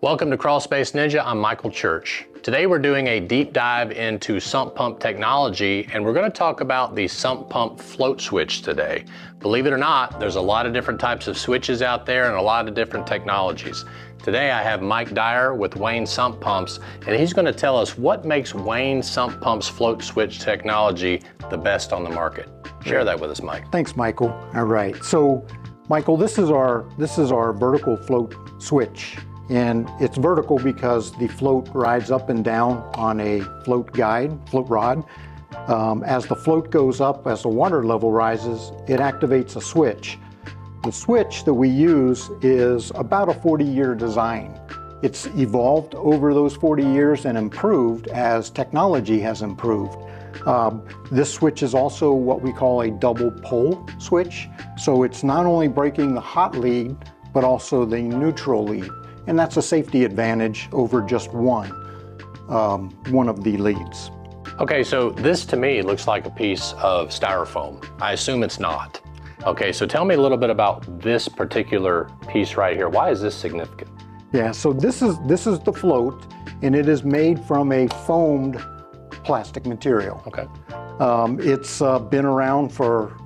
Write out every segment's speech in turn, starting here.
Welcome to Crawl Space Ninja. I'm Michael Church. Today we're doing a deep dive into sump pump technology, and we're going to talk about the sump pump float switch today. Believe it or not, there's a lot of different types of switches out there and a lot of different technologies. Today I have Mike Dyer with Wayne Sump Pumps, and he's going to tell us what makes Wayne Sump Pumps float switch technology the best on the market. Share that with us, Mike. Thanks, Michael. All right. So, Michael, this is our vertical float switch. And it's vertical because the float rides up and down on a float rod. As the float goes up, as the water level rises, it activates a switch. The switch that we use is about a 40-year design. It's evolved over those 40 years and improved as technology has improved. This switch is also what we call a double pole switch. So it's not only breaking the hot lead, but also the neutral lead. And that's a safety advantage over just one of the leads. Okay, so this to me looks like a piece of styrofoam. I assume it's not. Okay, so tell me a little bit about this particular piece right here. Why is this significant? Yeah, so this is the float, and it is made from a foamed plastic material. Okay. It's been around for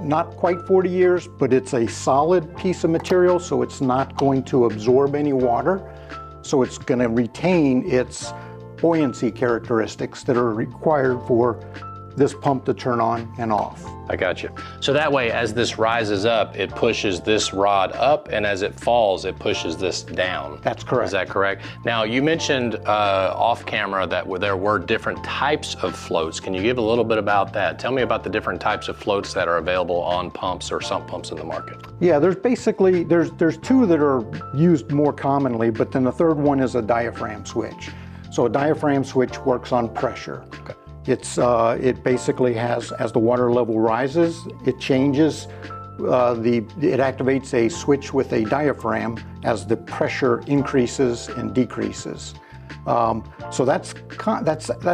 not quite 40 years, but it's a solid piece of material, so it's not going to absorb any water. So it's going to retain its buoyancy characteristics that are required for this pump to turn on and off. I got you. So that way, as this rises up, it pushes this rod up, and as it falls, it pushes this down. That's correct. Is that correct? Now, you mentioned off camera that there were different types of floats. Can you give a little bit about that? Tell me about the different types of floats that are available on pumps or sump pumps in the market. Yeah, there's two that are used more commonly, but then the third one is a diaphragm switch. So a diaphragm switch works on pressure. Okay. It basically has, as the water level rises, it changes, it activates a switch with a diaphragm as the pressure increases and decreases. So that's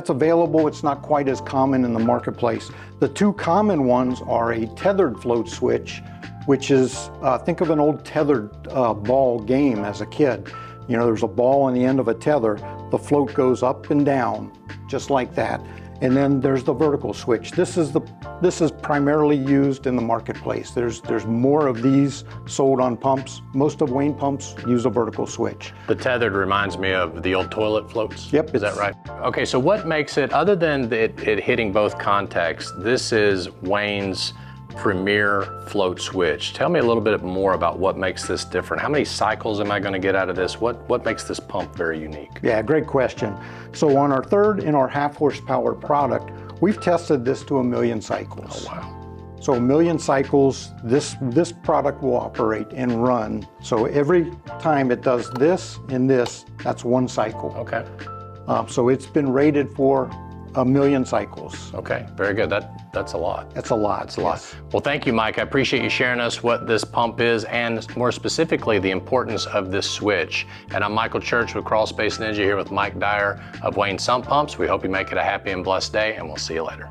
available. It's not quite as common in the marketplace. The two common ones are a tethered float switch, which is, think of an old tethered ball game as a kid. You know, there's a ball on the end of a tether. The float goes up and down, just like that. And then there's the vertical switch. This is primarily used in the marketplace. There's more of these sold on pumps. Most of Wayne pumps use a vertical switch. The tethered reminds me of the old toilet floats. Yep. Is that right? Okay, so what makes it, other than it hitting both contacts, this is Wayne's premier float switch. Tell me a little bit more about what makes this different. How many cycles am I going to get out of this? What makes this pump very unique? Yeah, great question. So on our third and our half horsepower product, we've tested this to 1 million cycles. Oh, wow. So 1 million cycles, this product will operate and run. So every time it does this and this, that's 1 cycle. Okay. So it's been rated for 1 million cycles. Okay, very good. That's a lot. That's a lot. That's a lot. Well, thank you, Mike. I appreciate you sharing us what this pump is and more specifically the importance of this switch. And I'm Michael Church with Crawl Space Ninja here with Mike Dyer of Wayne Sump Pumps. We hope you make it a happy and blessed day, and we'll see you later.